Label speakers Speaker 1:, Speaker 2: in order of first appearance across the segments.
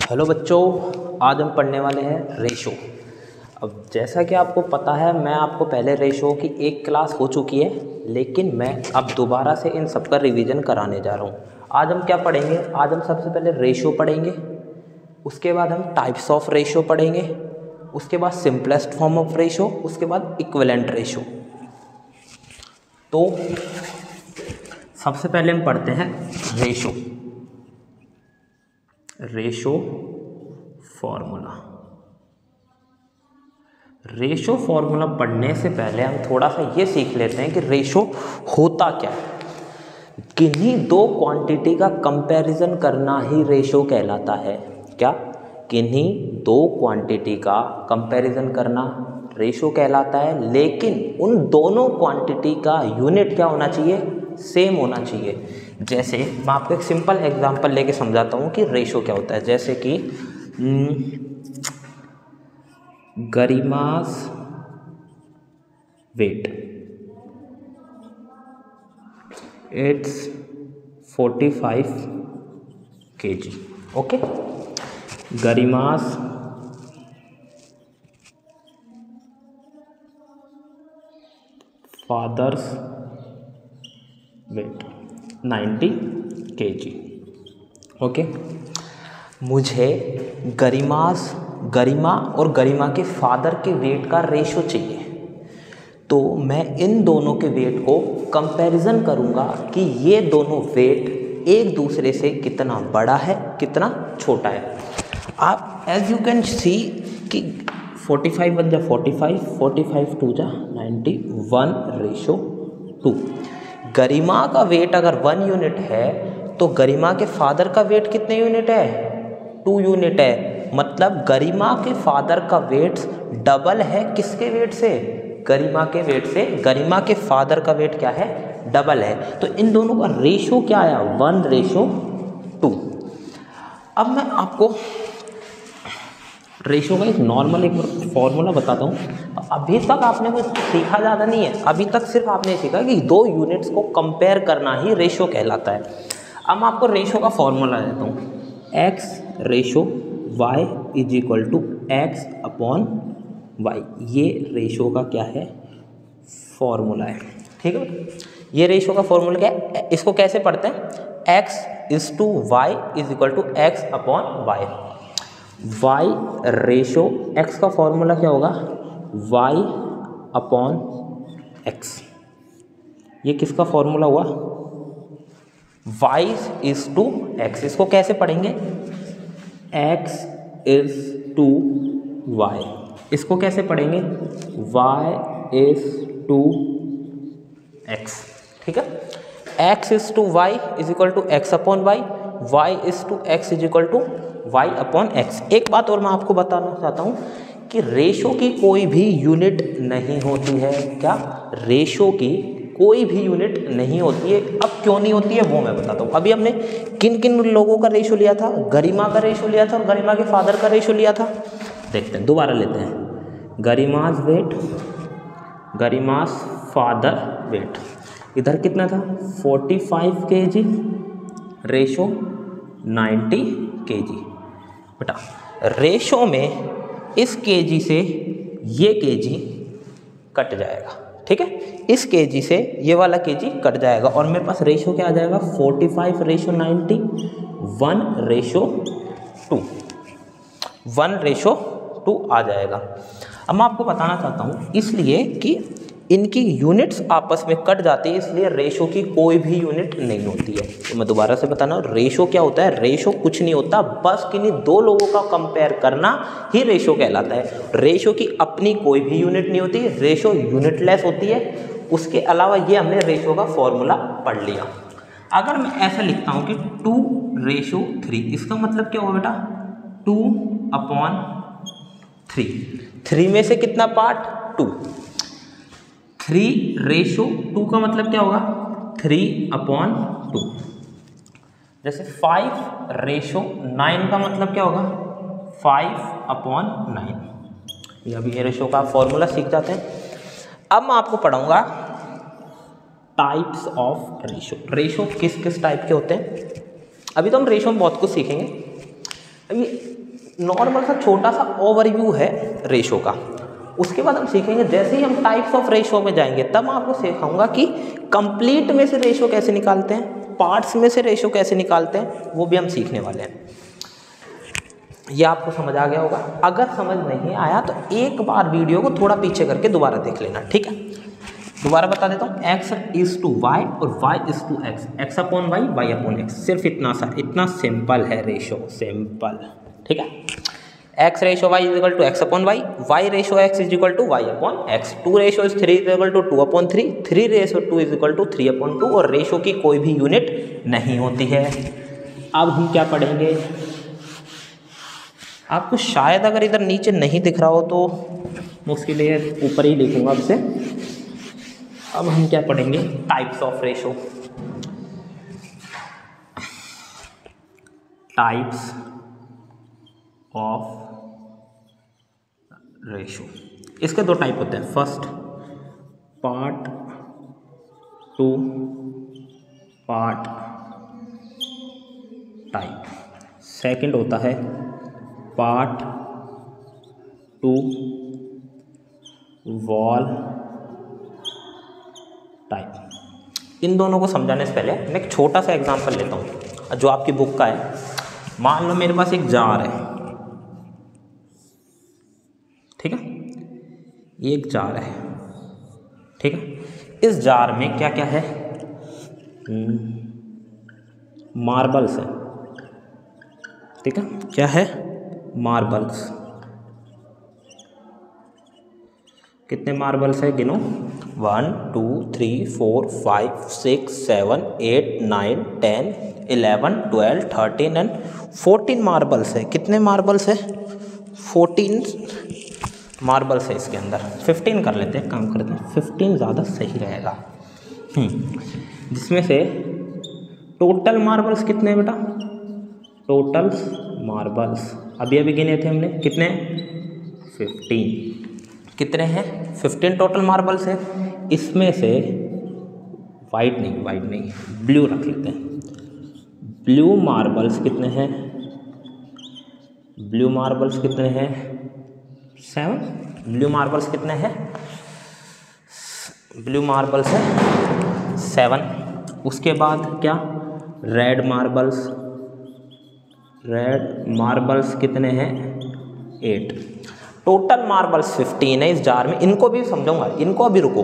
Speaker 1: Hello बच्चों, आज हम पढ़ने वाले हैं रेशो। अब जैसा कि आपको पता है, मैं आपको पहले रेशो की एक क्लास हो चुकी है, लेकिन मैं अब दोबारा से इन सब का रिवीजन कराने जा रहा हूँ। आज हम क्या पढ़ेंगे? आज हम सबसे पहले रेशो पढ़ेंगे, उसके बाद हम टाइप्स ऑफ रेशो पढ़ेंगे, उसके बाद सिंपलेस्ट फॉर्म ऑफ रेशो, उसके बाद इक्विवेलेंट रेशो। तो सबसे पहले हम पढ़ते हैं रेशो फॉर्मूला। रेशो फॉर्मूला पढ़ने से पहले हम थोड़ा सा ये सीख लेते हैं कि रेशो होता क्या है। किन्हीं दो क्वांटिटी का कंपैरिजन करना ही रेशो कहलाता है। क्या? किन्हीं दो क्वांटिटी का कंपैरिजन करना रेशो कहलाता है, लेकिन उन दोनों क्वांटिटी का यूनिट क्या होना चाहिए? सेम होना चाहिए। जैसे मैं आपको एक सिंपल एग्जांपल लेके समझाता हूँ कि रेशो क्या होता है। जैसे कि Garima's weight, it's 45 kg। Okay, Garima's father's weight 90 kg। Okay, मुझे गरिमा और गरिमा के फादर के वेट का रेशो चाहिए। तो मैं इन दोनों के वेट को कंपैरिजन करूँगा कि ये दोनों वेट एक दूसरे से कितना बड़ा है, कितना छोटा है। आप एज यू कैन सी कि 45 बन जा 45, 45 2 जा 90, 1:2। गरिमा का वेट अगर 1 यूनिट है तो गरिमा के फादर का वेट कितने यूनिट है? 2 यूनिट है। मतलब गरिमा के फादर का वेट डबल है किसके वेट से? गरिमा के वेट से। गरिमा के फादर का वेट क्या है? डबल है। तो इन दोनों का रेशो क्या आया? 1:2। अब मैं आपको रेशो का एक नॉर्मल एक फॉर्मूला बताता हूँ। अभी तक आपने कुछ सीखा ज़्यादा नहीं है, अभी तक सिर्फ आपने सीखा कि दो यूनिट्स को कंपेयर करना ही रेशो कहलाता है। अब मैं आपको रेशो का फॉर्मूला देता हूँ। x ratio y is equal to X upon Y. ये रेशो का क्या है? फॉर्मूला है। ठीक है, ये रेशो का फॉर्मूला क्या है? इसको कैसे पढ़ते हैं? x is to Y is equal to X upon Y. y ratio x का फॉर्मूला क्या होगा? y upon x। ये किसका फॉर्मूला हुआ? y is to x। इसको कैसे पढ़ेंगे? x is to y। इसको कैसे पढ़ेंगे? y is to x। ठीक है, x is to y is equal to X upon Y, y is to x is equal to y upon x। एक बात और मैं आपको बताना चाहता हूँ कि रेशो की कोई भी यूनिट नहीं होती है। क्या? रेशो की कोई भी यूनिट नहीं होती है। अब क्यों नहीं होती है वो मैं बताता हूँ। अभी हमने किन किन लोगों का रेशो लिया था? गरिमा का रेशो लिया था और गरिमा के फादर का रेशो लिया था। देखते हैं, दोबारा लेते हैं। Garima's weight, Garima's father weight, इधर कितना था? 45 kg रेशो 90 kg। बेटा रेशो में इस kg से ये kg कट जाएगा। ठीक है, इस kg से ये वाला kg कट जाएगा और मेरे पास रेशो क्या आ जाएगा? 45:90, 1:2, 1:2 आ जाएगा। अब मैं आपको बताना चाहता हूँ, इसलिए कि इनकी यूनिट्स आपस में कट जाती है, इसलिए रेशो की कोई भी यूनिट नहीं होती है। तो मैं दोबारा से बताना, रेशो क्या होता है? रेशो कुछ नहीं होता, बस किन्हीं दो लोगों का कंपेयर करना ही रेशो कहलाता है। रेशो की अपनी कोई भी यूनिट नहीं होती, रेशो यूनिटलेस होती है। उसके अलावा ये हमने रेशो का फॉर्मूला पढ़ लिया। अगर मैं ऐसा लिखता हूँ कि 2:3, इसका मतलब क्या होगा बेटा? 2/3। 3 में से कितना पार्ट? 2। 3:2 का मतलब क्या होगा? 3/2। जैसे 5:9 का मतलब क्या होगा? 5/9। ये अभी ये रेशो का फॉर्मूला सीख जाते हैं। अब मैं आपको पढ़ाऊंगा टाइप्स ऑफ रेशो। रेशो किस किस टाइप के होते हैं? अभी तो हम रेशो में बहुत कुछ सीखेंगे। अभी नॉर्मल सा छोटा सा ओवरव्यू है रेशो का। उसके बाद हम सीखेंगे, जैसे ही हम टाइप्स ऑफ रेशो में जाएंगे तब मैं आपको सिखाऊंगा कि कंप्लीट में से रेशो कैसे निकालते हैं, पार्ट्स में से रेशो कैसे निकालते हैं, वो भी हम सीखने वाले हैं। ये आपको समझ आ गया होगा। अगर समझ नहीं आया तो एक बार वीडियो को थोड़ा पीछे करके दोबारा देख लेना, ठीक है। दोबारा बता देता हूँ, x इज टू y और y is to x, x upon y, y upon x, सिर्फ इतना सा, इतना सिंपल है रेशो, सिंपल, ठीक है। x ratio y is equal to x upon y, y ratio x is equal to y upon x, 2 ratio 3 is equal to 2 upon 3, 3 ratio 2 is equal to 3 upon 2, और ratio की कोई भी unit नहीं होती है। अब हम क्या पढ़ेंगे, आपको शायद अगर इधर नीचे नहीं दिख रहा हो तो मैं उसके लिए ऊपर ही लिखूंगा आपसे। अब हम क्या पढ़ेंगे, types of ratio, types of ratio. इसके दो टाइप होते हैं, first part two part type, second होता है पार्ट टू वॉल टाइप। इन दोनों को समझाने से पहले मैं एक छोटा सा एग्जांपल लेता हूँ जो आपकी बुक का है। मान लो मेरे पास एक जार है, ठीक है, ये एक जार है, ठीक है। इस जार में क्या क्या है, मार्बल्स है, ठीक है। क्या है, मार्बल्स। कितने मार्बल्स है, गिनो, 1 2 3 4 5 6 7 8 9 10 11 12 13 एंड 14 मार्बल्स है। कितने मार्बल्स है, 14 मार्बल्स है इसके अंदर। 15 कर लेते हैं, काम करते हैं, 15 ज़्यादा सही रहेगा। जिसमें से टोटल मार्बल्स कितने हैं बेटा, टोटल मार्बल्स अभी गिने थे हमने, कितने, 15। कितने हैं, 15 टोटल मार्बल्स है। इसमें से वाइट नहीं ब्लू रख लेते हैं। ब्लू मार्बल्स कितने हैं, ब्लू मार्बल्स कितने हैं, 7। ब्लू मार्बल्स कितने हैं, ब्लू मार्बल्स है 7। उसके बाद क्या, रेड मार्बल्स कितने हैं, 8। टोटल मार्बल्स 15 है इस जार में। इनको भी समझाऊंगा, इनको अभी रुको।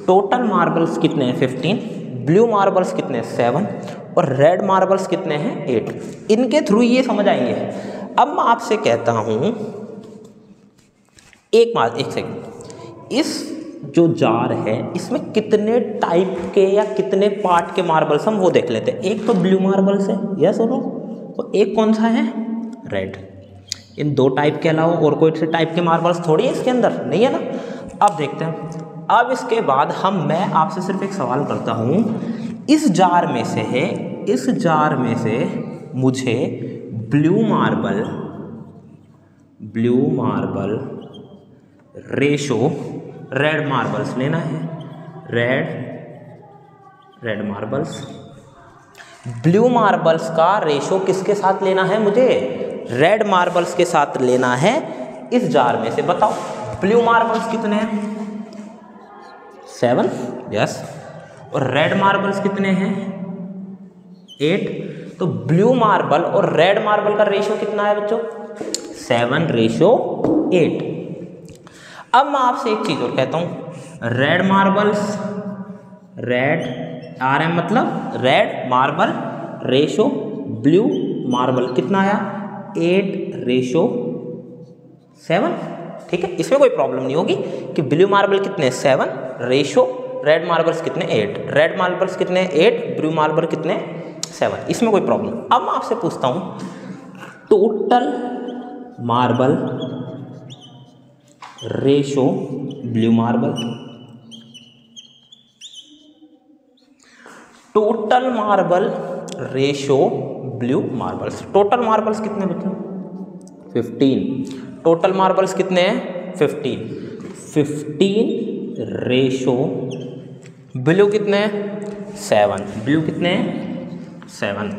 Speaker 1: टोटल मार्बल्स कितने हैं, 15। ब्लू मार्बल्स कितने हैं, 7, और रेड मार्बल्स कितने हैं, 8। इनके थ्रू ये समझ आएंगे। अब मैं आपसे कहता हूं, एक सेकंड, इस जो जार है इसमें कितने टाइप के या कितने पार्ट के मार्बल्स हम वो देख लेते हैं। एक तो ब्लू मार्बल्स है, यस और नो, तो एक कौन सा है, रेड। इन दो टाइप के अलावा और कोई से टाइप के मार्बल्स थोड़ी है इसके अंदर, नहीं है ना। अब देखते हैं। अब इसके बाद मैं आपसे सिर्फ एक सवाल करता हूँ, इस जार में से मुझे blue marble ratio red marbles लेना है। रेड मार्बल्स, ब्लू मार्बल्स का रेशो किसके साथ लेना है, मुझे रेड मार्बल्स के साथ लेना है इस जार में से। बताओ ब्लू मार्बल्स कितने हैं, 7, यस, और रेड मार्बल्स कितने हैं, 8। तो ब्लू मार्बल और रेड मार्बल का रेशो कितना है बच्चों, 7:8। अब मैं आपसे एक चीज और कहता हूं, रेड मार्बल्स, RM मतलब red marble ratio blue marble कितना आया, 8:7, ठीक है। इसमें कोई प्रॉब्लम नहीं होगी कि ब्लू मार्बल कितने, 7 रेशो रेड मार्बल्स कितने, 8, रेड मार्बल्स कितने, 8, ब्लू मार्बल कितने, 7, इसमें कोई प्रॉब्लम। अब मैं आपसे पूछता हूं, total marble ratio blue marble, total marble ratio blue marbles. Total marbles कितने बच्चों, 15। टोटल मार्बल्स कितने हैं, 15 रेशो ब्लू कितने हैं, 7। ब्लू कितने हैं, 7।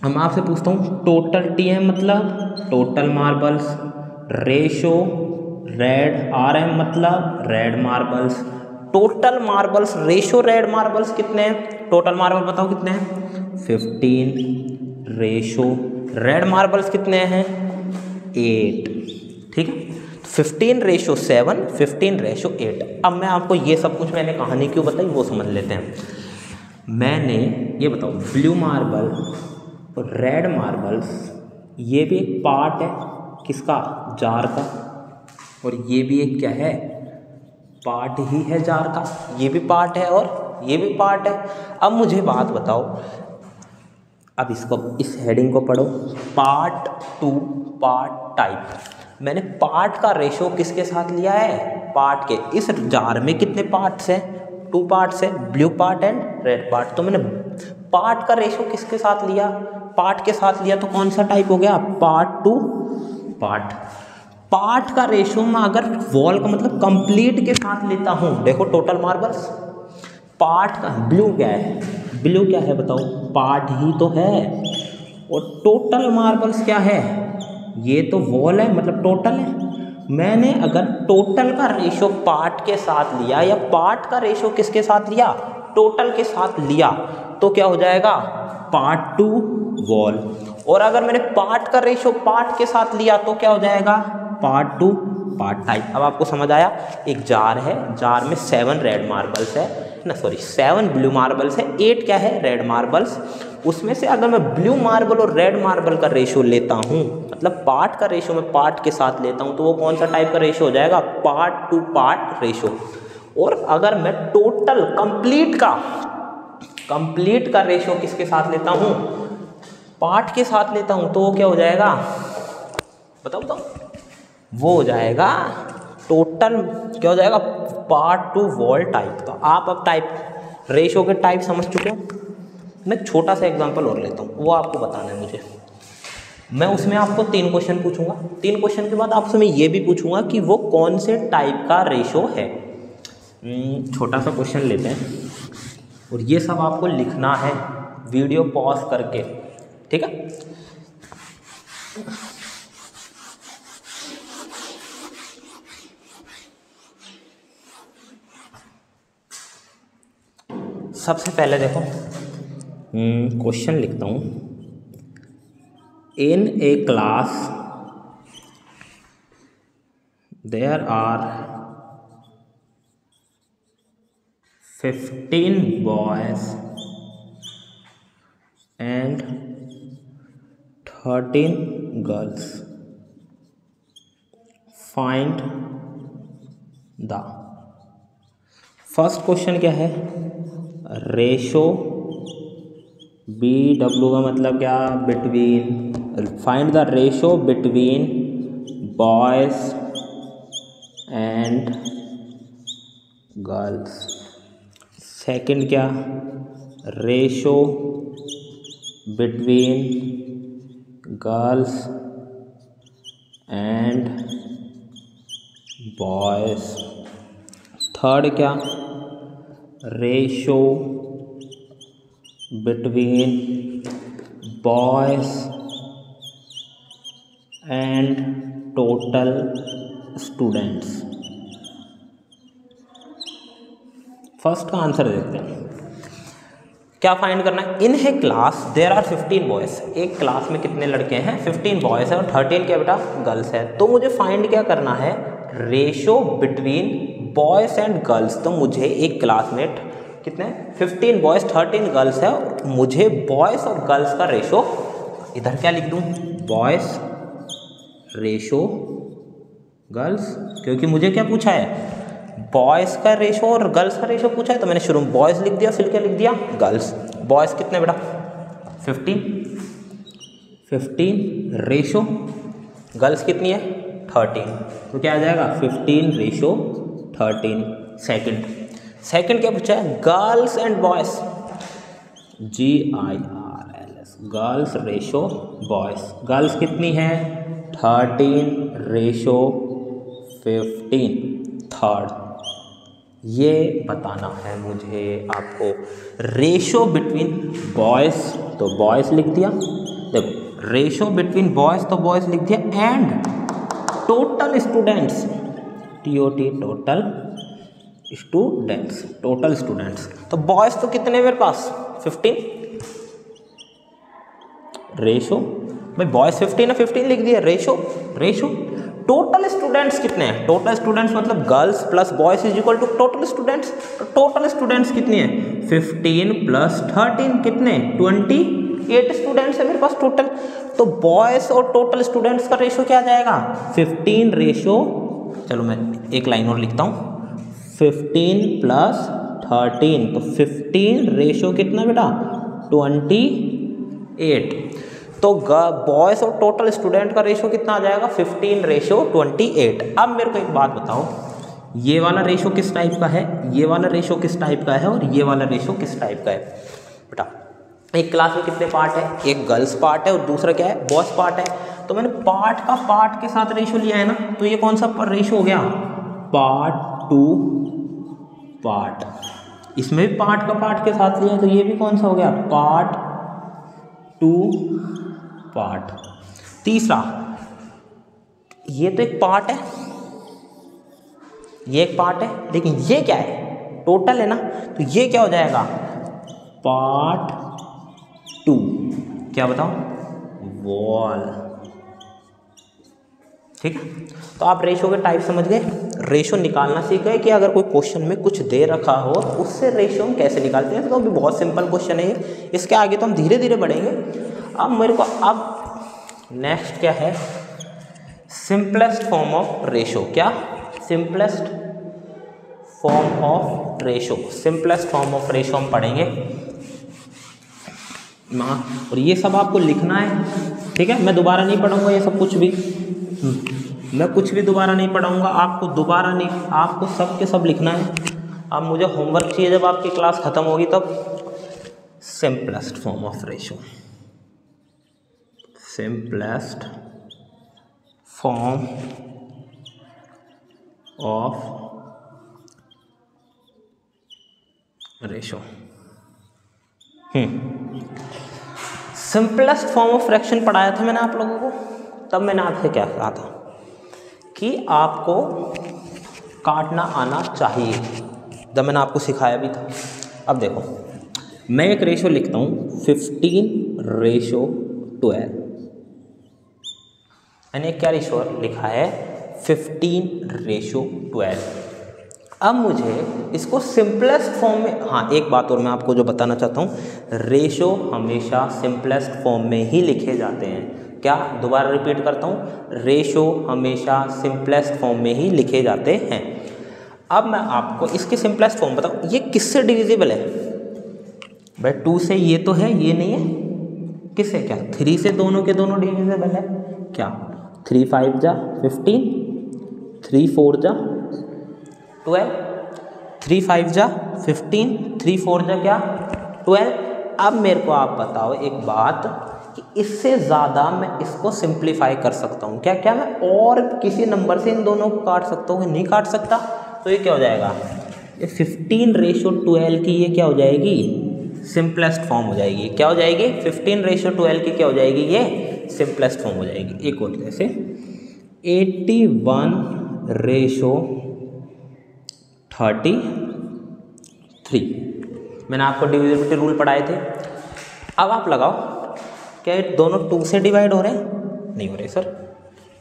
Speaker 1: अब मैं आपसे पूछता हूँ टोटल TM मतलब total marbles, ratio red RM मतलब red marbles. Total marbles ratio red marbles कितने हैं? टोटल मार्बल बताओ कितने हैं? 15। रेशो रेड मार्बल्स कितने हैं? 8। ठीक है, 15:7, 15:8। अब मैं आपको ये सब कुछ मैंने कहानी क्यों बताई वो समझ लेते हैं। मैंने ये बताओ ब्लू मार्बल और रेड मार्बल्स ये भी एक पार्ट है किसका? जार का। और ये भी एक क्या है? पार्ट ही है जार का। ये भी पार्ट है और ये भी पार्ट है। अब मुझे बात बताओ, अब इसको इस हेडिंग को पढ़ो, पार्ट 2 पार्ट टाइप। मैंने पार्ट का रेशो किसके साथ लिया है? पार्ट के। इस जार में कितने पार्ट्स हैं? 2 पार्ट्स है, blue part and red part. तो मैंने पार्ट का रेशो किसके साथ लिया? पार्ट के साथ लिया। तो कौन सा टाइप हो गया? Part 2 part. पार्ट का रेशो में अगर वॉल का मतलब कंप्लीट के साथ लेता हूँ, देखो टोटल मार्बल्स पार्ट का, ब्लू क्या है? ब्लू क्या है बताओ? पार्ट ही तो है। और टोटल मार्बल्स क्या है? ये तो वॉल है, मतलब टोटल है। मैंने अगर टोटल का रेशो पार्ट के साथ लिया या पार्ट का रेशो किसके साथ लिया? टोटल के साथ लिया, तो क्या हो जाएगा? Part 2 wall. और अगर मैंने पार्ट का रेशो पार्ट के साथ लिया तो क्या हो जाएगा? Part 2 part type. अब आपको समझ आया? एक जार है, जार में 7 रेड मार्बल्स है ना, सॉरी 7 ब्लू मार्बल्स है, 8 क्या है? Red marbles. उसमें से अगर मैं ब्लू मार्बल और रेड मार्बल का रेशो लेता हूँ, मतलब पार्ट का रेशो मैं पार्ट के साथ लेता हूँ, तो वो कौन सा टाइप का रेशो हो जाएगा? Part 2 part ratio. और अगर मैं टोटल कंप्लीट का रेशो किसके साथ लेता हूँ? पार्ट के साथ लेता हूँ, तो वो क्या हो जाएगा? बताओ। वो हो जाएगा टोटल, क्या हो जाएगा? Part 2 wall type. तो आप अब टाइप रेशो के टाइप समझ चुके हो। मैं छोटा सा एग्जांपल और लेता हूँ, वो आपको बताना है मुझे। मैं उसमें आपको 3 क्वेश्चन पूछूंगा। 3 क्वेश्चन के बाद आपसे मैं ये भी पूछूंगा कि वो कौन से टाइप का रेशो है। छोटा सा क्वेश्चन लेते हैं और ये सब आपको लिखना है वीडियो पॉज करके, ठीक है? सबसे पहले देखो क्वेश्चन लिखता हूँ। In a class there are 15 boys and 13 girls. Find the. First question क्या है? रेशो, BW का मतलब क्या? Between. Find the ratio between boys and girls. Second क्या? Ratio between girls and boys. Third क्या? Ratio between boys and total students. First का answer देखते हैं। क्या फाइंड करना है? इन है क्लास देयर आर 15 बॉयज। एक क्लास में कितने लड़के हैं? 15 बॉयज है और 13 क्या बेटा? गर्ल्स है। तो मुझे फाइंड क्या करना है? Ratio between boys and girls. तो मुझे एक क्लासमेट कितने? 15 बॉयज 13 गर्ल्स है। और मुझे बॉयज और गर्ल्स का रेशो, इधर क्या लिख दूं? बॉयज रेशो गर्ल्स, क्योंकि मुझे क्या पूछा है? बॉयज़ का रेशो और गर्ल्स का रेशो पूछा है। तो मैंने शुरू में बॉयज़ लिख दिया, फिर क्या लिख दिया? गर्ल्स। बॉयज़ कितने बेटा? 15 रेशो, गर्ल्स कितनी है? 13। तो क्या आ जाएगा? 15:13। सेकंड क्या पूछा है? Girls and boys, GIRLS, girls ratio boys. Girls कितनी है? 13:15। थर्ड ये बताना है मुझे आपको। रेशो बिटवीन बॉयज़, तो बॉयज़ लिख दिया, देखो रेशो बिटवीन बॉयज़, तो बॉयज़ लिख दिया, and total students, TOT total students, total students. तो बॉयज़ तो कितने मेरे पास 15, रेशो भाई बॉयज़ 15 है, 15 लिख दिया, रेशो रेशो टोटल स्टूडेंट्स कितने हैं, टोटल स्टूडेंट्स मतलब girls plus boys is equal to total students. तो टोटल स्टूडेंट्स कितनी है 15 प्लस 13 कितने 28 स्टूडेंट्स है मेरे पास टोटल। तो बॉयज़ और टोटल स्टूडेंट्स का रेशो क्या आ जाएगा 15 रेशो, चलो मैं एक लाइन और लिखता हूँ, 15 प्लस 13, तो 15 रेशो कितना बेटा 28। तो बॉयज़ और टोटल स्टूडेंट का रेशो कितना आ जाएगा 15 रेशो 28। अब मेरे को एक बात बताओ, ये वाला रेशो किस टाइप का है, ये वाला रेशो किस टाइप का है, और ये वाला रेशो किस टाइप का है बेटा। एक क्लास में कितने पार्ट है, एक गर्ल्स पार्ट है और दूसरा क्या है बॉयज़ पार्ट है। तो मैंने पार्ट का पार्ट के साथ रेशो लिया है ना, तो ये कौन सा रेशो हो गया पार्ट टू पार्ट। इसमें भी पार्ट का पार्ट के साथ लिया, तो ये भी कौन सा हो गया पार्ट टू पार्ट। तीसरा, ये तो एक पार्ट है, ये एक पार्ट है, लेकिन ये क्या है टोटल है ना, तो ये क्या हो जाएगा पार्ट टू, क्या बताओ वॉल। ठीक है, तो आप रेशो के टाइप समझ गए, रेशो निकालना सीख गए कि अगर कोई क्वेश्चन में कुछ दे रखा हो उससे रेशो हम कैसे निकालते हैं। तो अभी बहुत सिंपल क्वेश्चन है ये, इसके आगे तो हम धीरे धीरे बढ़ेंगे। अब मेरे को अब नेक्स्ट क्या है सिंपलेस्ट फॉर्म ऑफ रेशो। क्या simplest form of ratio, simplest form of ratio हम पढ़ेंगे। और ये सब आपको लिखना है, ठीक है। मैं दोबारा नहीं पढ़ूंगा ये सब कुछ भी, मैं कुछ भी दोबारा नहीं पढ़ाऊंगा आपको, दोबारा नहीं, आपको सब के सब लिखना है। अब मुझे होमवर्क चाहिए जब आपकी क्लास ख़त्म होगी तब। Simplest form of ratio, simplest form of ratio. Simplest form of fraction पढ़ाया था मैंने आप लोगों को, तब मैंने आपसे क्या कहा था कि आपको काटना आना चाहिए, जब मैंने आपको सिखाया भी था। अब देखो मैं एक रेशो लिखता हूँ 15 रेशो 12, मैंने क्या रेशो लिखा है 15 रेशो 12। अब मुझे इसको सिंपलेस्ट फॉर्म में, हाँ एक बात और मैं आपको जो बताना चाहता हूँ, रेशो हमेशा सिंपलेस्ट फॉर्म में ही लिखे जाते हैं। क्या, दोबारा रिपीट करता हूँ, रेशो हमेशा सिंपलेस्ट फॉर्म में ही लिखे जाते हैं। अब मैं आपको इसके सिंपलेस्ट फॉर्म बताऊँ, ये किससे डिविजिबल है भाई 2 से, ये तो है ये नहीं है, किससे क्या 3 से, दोनों के दोनों डिविजिबल है। क्या 3 5 जा 15, 3 4 जा 12, 3 5 जा 15, 3 4 जा क्या 12। अब मेरे को आप बताओ एक बात कि इससे ज़्यादा मैं इसको सिंप्लीफाई कर सकता हूँ क्या, क्या मैं और किसी नंबर से इन दोनों को काट सकता हूँ, नहीं काट सकता। तो ये क्या हो जाएगा, ये 15 रेशो 12 की ये क्या हो जाएगी सिंपलेस्ट फॉर्म हो जाएगी। क्या हो जाएगी 15 रेशो 12 की क्या हो जाएगी, ये सिंपलेस्ट फॉर्म हो जाएगी। एक और जैसे 81 रेशो 33, मैंने आपको डिविजिबिलिटी रूल पढ़ाए थे। अब आप लगाओ, क्या ये दोनों 2 से डिवाइड हो रहे हैं, नहीं हो रहे सर,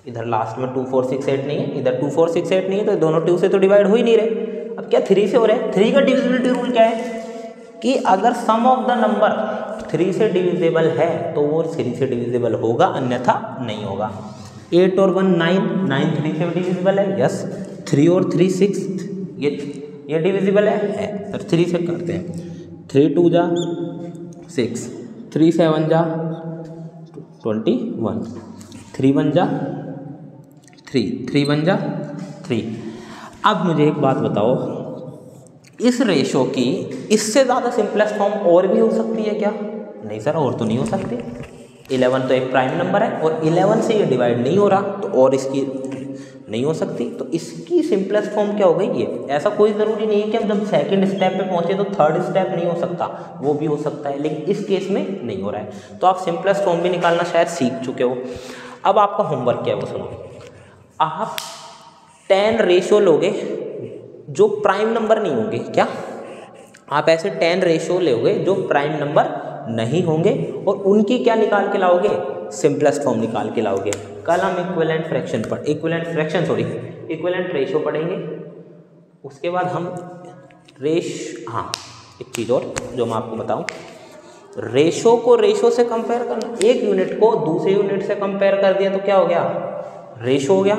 Speaker 1: इधर लास्ट में 2 4 6 8 नहीं है, इधर 2 4 6 8 नहीं है, तो दोनों 2 से तो डिवाइड हो ही नहीं रहे। अब क्या 3 से हो रहे हैं। 3 का डिविजिबिलिटी रूल क्या है कि अगर सम ऑफ द नंबर 3 से डिविजिबल है तो वो 3 से डिविजिबल होगा, अन्यथा नहीं होगा। 8 और 1 9, 9 3 से डिविजिबल है, यस। 3 और 3 6, ये डिविजिबल है सर, 3 से करते हैं। 3 2 जा 6, 3 7 जा 21, 3 1 जा 3, 3 1 जा 3। अब मुझे एक बात बताओ, इस रेशो की इससे ज़्यादा सिंपलेस्ट फॉर्म और भी हो सकती है क्या? नहीं सर, और तो नहीं हो सकती। 11 तो एक प्राइम नंबर है और 11 से ये डिवाइड नहीं हो रहा, तो और इसकी नहीं हो सकती। तो इसकी सिंपलेस्ट फॉर्म क्या हो गई ये। ऐसा कोई ज़रूरी नहीं है कि हम जब सेकंड स्टेप पे पहुँचे तो थर्ड स्टेप नहीं हो सकता, वो भी हो सकता है, लेकिन इस केस में नहीं हो रहा है। तो आप सिंपलेस्ट फॉर्म भी निकालना शायद सीख चुके हो। अब आपका होमवर्क क्या है वो सुनो। आप 10 रेशो लोगे जो प्राइम नंबर नहीं होंगे। क्या आप ऐसे 10 रेशो लोगे जो प्राइम नंबर नहीं होंगे और उनकी क्या निकाल के लाओगे, सिंपलेस्ट फॉर्म निकाल के लाओगे। कल हम इक्विवेलेंट फ्रैक्शन इक्विवेलेंट रेशो पढ़ेंगे। उसके बाद हम एक चीज़ और जो मैं आपको बताऊं, रेशो को रेशो से कंपेयर करना। एक यूनिट को दूसरे यूनिट से कंपेयर कर दिया तो क्या हो गया, रेशो हो गया।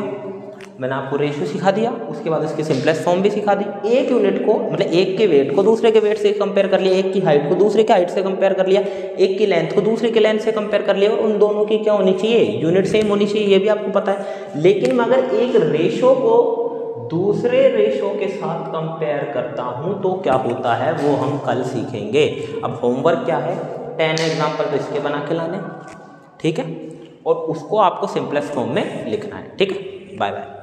Speaker 1: मैंने आपको रेशो सिखा दिया, उसके बाद उसकी सिंपलेस्ट फॉर्म भी सिखा दी। एक यूनिट को मतलब एक के वेट को दूसरे के वेट से कंपेयर कर लिया, एक की हाइट को दूसरे के हाइट से कंपेयर कर लिया, एक की लेंथ को दूसरे के लेंथ से कंपेयर कर लिया, और उन दोनों की क्या होनी चाहिए, यूनिट सेम होनी चाहिए, ये भी आपको पता है। लेकिन मैं अगर एक रेशो को दूसरे रेशो के साथ कंपेयर करता हूँ तो क्या होता है वो हम कल सीखेंगे। अब होमवर्क क्या है, 10 एग्जाम्पल तो इसके बना के लाने, ठीक है, और उसको आपको सिंपलेस्ट फॉर्म में लिखना है, ठीक है। Bye bye.